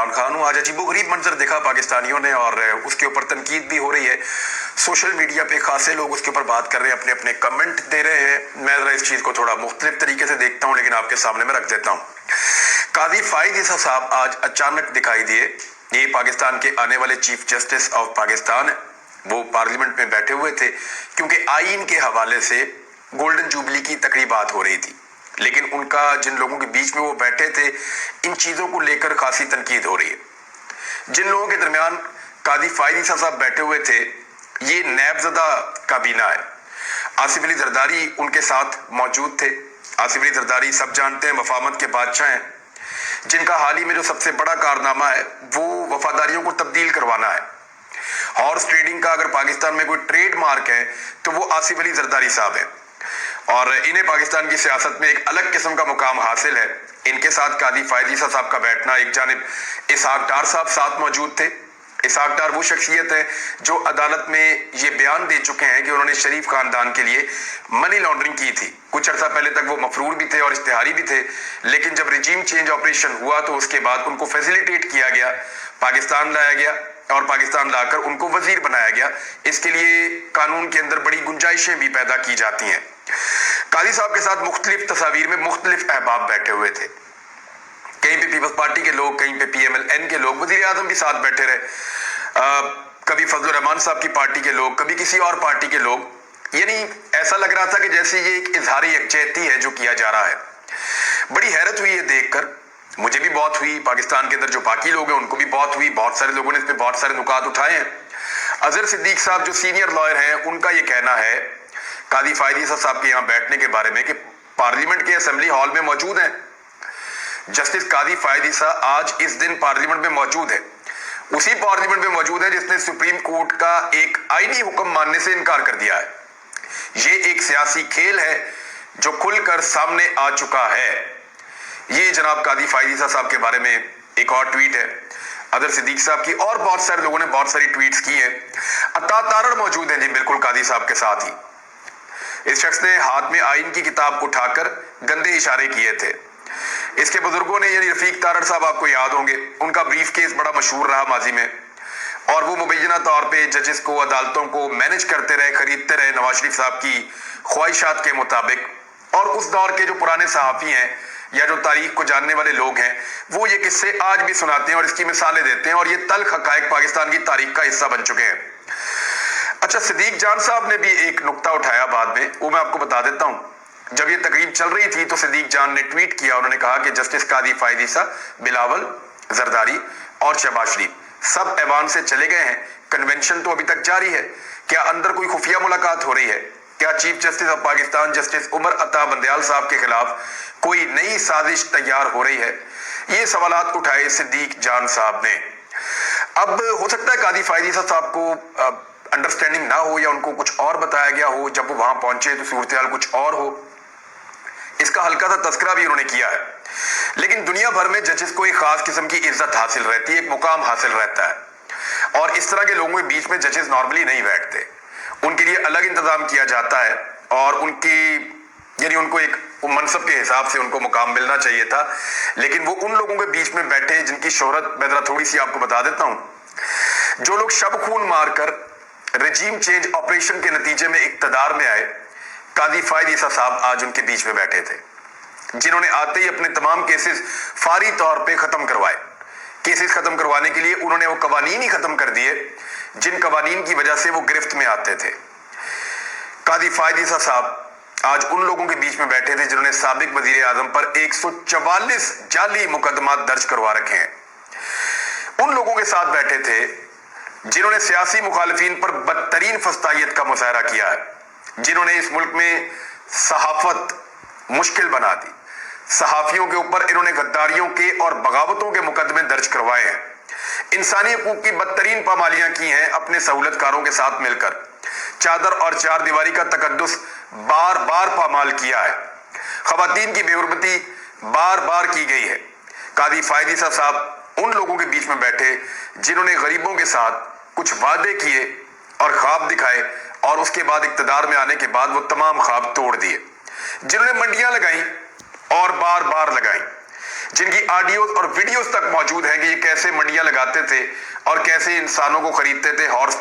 इमरान खान हूँ। आज अजीबोगरीब मंजर देखा पाकिस्तानियों ने और उसके ऊपर तनकीद भी हो रही है। सोशल मीडिया पे खासे लोग उसके ऊपर बात कर रहे हैं, अपने अपने कमेंट दे रहे हैं। मैं जरा इस चीज को थोड़ा मुख्तलिफ तरीके से देखता हूँ, लेकिन आपके सामने में रख देता हूँ। काजी फाइज ईसा साहब आज अचानक दिखाई दिए। ये पाकिस्तान के आने वाले चीफ जस्टिस ऑफ पाकिस्तान है। वो पार्लियामेंट में बैठे हुए थे क्योंकि आईन के हवाले से गोल्डन जुबली की तकरीबात हो रही थी, लेकिन उनका जिन लोगों के बीच में वो बैठे थे, इन चीजों को लेकर खासी तनकीद हो रही है। जिन लोगों के दरमियान काजी फाइज ईसा साहब बैठे हुए थे, ये नैबजदा काबीना है। आसिफ अली जरदारी उनके साथ मौजूद थे। आसिफ अली जरदारी सब जानते हैं वफामत के बादशाह हैं, जिनका हाल ही में जो सबसे बड़ा कारनामा है वो वफादारियों को तब्दील करवाना है। हॉर्स ट्रेडिंग का अगर पाकिस्तान में कोई ट्रेड मार्क है तो वो आसिफ अली जरदारी साहब है, और इन्हें पाकिस्तान की सियासत में एक अलग किस्म का मुकाम हासिल है। इनके साथ काजी फाइज ईसा साहब का बैठना, एक जानिब इसहाक डार साहब साथ मौजूद थे। इसहाक डार वो शख्सियत है जो अदालत में ये बयान दे चुके हैं कि उन्होंने शरीफ खानदान के लिए मनी लॉन्ड्रिंग की थी। कुछ अर्सा पहले तक वो मफरूर भी थे और इश्तिहारी भी थे, लेकिन जब रिजीम चेंज ऑपरेशन हुआ तो उसके बाद उनको फैसिलिटेट किया गया, पाकिस्तान लाया गया और पाकिस्तान लाकर उनको वजीर बनाया गया। इसके लिए कानून के अंदर बड़ी गुंजाइशें भी पैदा की जाती हैं। काजी साहब के साथ मुख्तलिफ तस्वीर में मुख्तलिफ अहबाब बैठे हुए थे। कहीं पे पीपल्स पार्टी के लोग, कहीं पे PMLN के लोग, वजीर आजम भी साथ बैठे रहे। कभी फजलुर रहमान साहब की पार्टी के लोग, कभी किसी और पार्टी के लोग। यानी ऐसा लग रहा था कि जैसे ये एक इजहार यकजहती है जो किया जा रहा है। बड़ी हैरत हुई है देखकर, मुझे भी बहुत हुई, पाकिस्तान के अंदर जो बाकी लोग हैं उनको भी बहुत हुई। बहुत सारे लोगों ने इस पे बहुत सारे नुकात उठाए हैं। अजहर सिद्दीक साहब जो सीनियर लॉयर हैं, उनका ये कहना है काजी फाइज ईसा साहब के यहाँ बैठने के बारे में कि पार्लियामेंट के असेंबली हॉल में मौजूद हैं। जस्टिस काजी फाइज ईसा आज इस दिन पार्लियामेंट में मौजूद है, उसी पार्लियामेंट में मौजूद है जिसने सुप्रीम कोर्ट का एक आईनी हुक्म मानने से इनकार कर दिया है। ये एक सियासी खेल है जो खुलकर सामने आ चुका है। ये जनाब काजी फाइज ईसा साहब के बारे में एक और ट्वीट है अजहर सिद्दीक साहब की, और बहुत सारे लोगों ने बहुत सारी ट्वीट्स की हैं। अता तारड़ मौजूद हैं जी बिल्कुल काजी साहब के साथ ही। इस शख्स ने हाथ में आईन की किताब उठाकर गंदे इशारे किए थे। इसके बुजुर्गों ने, यानी रफीक तारड़ साहब आपको याद होंगे, उनका ब्रीफ केस बड़ा मशहूर रहा माजी में, और वो मुबैना तौर पे जजेस को, अदालतों को मैनेज करते रहे, खरीदते रहे नवाज शरीफ साहब की ख्वाहिशात के मुताबिक। और उस दौर के जो पुराने सहाफ़ी हैं या जो तारीख को जानने वाले लोग हैं, वो ये किस्से आज भी सुनाते हैं और इसकी मिसालें देते हैं, और ये तल्ख हकायक पाकिस्तान की तारीख का हिस्सा बन चुके हैं। अच्छा, सिद्दीक जान साहब ने भी एक नुक्ता उठाया बाद में, वो मैं आपको बता देता हूँ। जब ये तकरीब चल रही थी तो सिद्दीक जान ने ट्वीट किया, उन्होंने कहा कि जस्टिस काजी फाइज ईसा, बिलावल, जरदारी और शहबाज शरीफ सब ऐवान से चले गए हैं। कन्वेंशन तो अभी तक जारी है। क्या अंदर कोई खुफिया मुलाकात हो रही है? क्या chief justice of Pakistan justice Umar Ata Bandial साहब के खिलाफ कोई नई साजिश तैयार हो रही है? ये सवालात उठाए सिद्दीक जान साहब ने। अब हो सकता है काजी फाइज ईसा साहब को अंडरस्टैंडिंग ना हो या उनको कुछ और बताया गया हो, जब वो वहां पहुंचे तो सूरत हाल कुछ और हो। इसका हल्का सा तस्करा भी उन्होंने किया है। लेकिन दुनिया भर में जजेस को एक खास किस्म की इज्जत हासिल रहती है, एक मुकाम हासिल रहता है, और इस तरह के लोगों के बीच में जजेस नॉर्मली नहीं बैठते। उनके लिए अलग इंतजाम किया जाता है, और उनको एक मनसब के हिसाब से उनको मुकाम मिलना चाहिए था। लेकिन वो उन लोगों के बीच में बैठे जिनकी शोहरत, मैं जरा थोड़ी सी आपको बता देता हूं, जो लोग शब खून मारकर रजीम चेंज ऑपरेशन के नतीजे में इक्तदार में आए। काजी फाइज ईसा साहब आज उनके बीच में बैठे थे, जिन्होंने आते ही अपने तमाम केसेस फारी तौर पे खत्म करवाए। केसेस खत्म करवाने के लिए उन्होंने वो कवानीन ही खत्म कर दिए जिन कवानीन की वजह से वो गिरफ्त में आते थे। काजी फाइज ईसा साहब आज उन लोगों के बीच में बैठे थे जिन्होंने साबिक वजीर आजम पर 144 जाली मुकदमा दर्ज करवा रखे हैं। उन लोगों के साथ बैठे थे जिन्होंने सियासी मुखालिफिन पर बदतरीन फस्तायत का मुजाहरा किया है, जिन्होंने इस मुल्क में सहाफत मुश्किल बना दी। सहाफियों के ऊपर इन्होंने गद्दारियों के और बगावतों के मुकदमे दर्ज करवाए हैं। इंसानी हकूक की बदतरीन पामालियां की हैं अपने सहूलतकारों के साथ मिलकर। चादर और चार दीवारी का तकद्दुस बार बार पामाल किया है। खवातीन की बेहुरमती बार बार की गई है। काजी फाइज ईसा साहब उन लोगों के बीच में बैठे जिन्होंने गरीबों के साथ कुछ वादे किए और ख्वाब दिखाए, और उसके बाद इक्तदार में आने के बाद वो तमाम ख्वाब तोड़ दिए। जिन्होंने मंडियां लगाई और बार बार लगाई, जिनकी ऑडियोज और वीडियोस तक मौजूद हैं कि ये कैसे मंडियां लगाते थे और कैसे इंसानों को खरीदते थे हॉर्स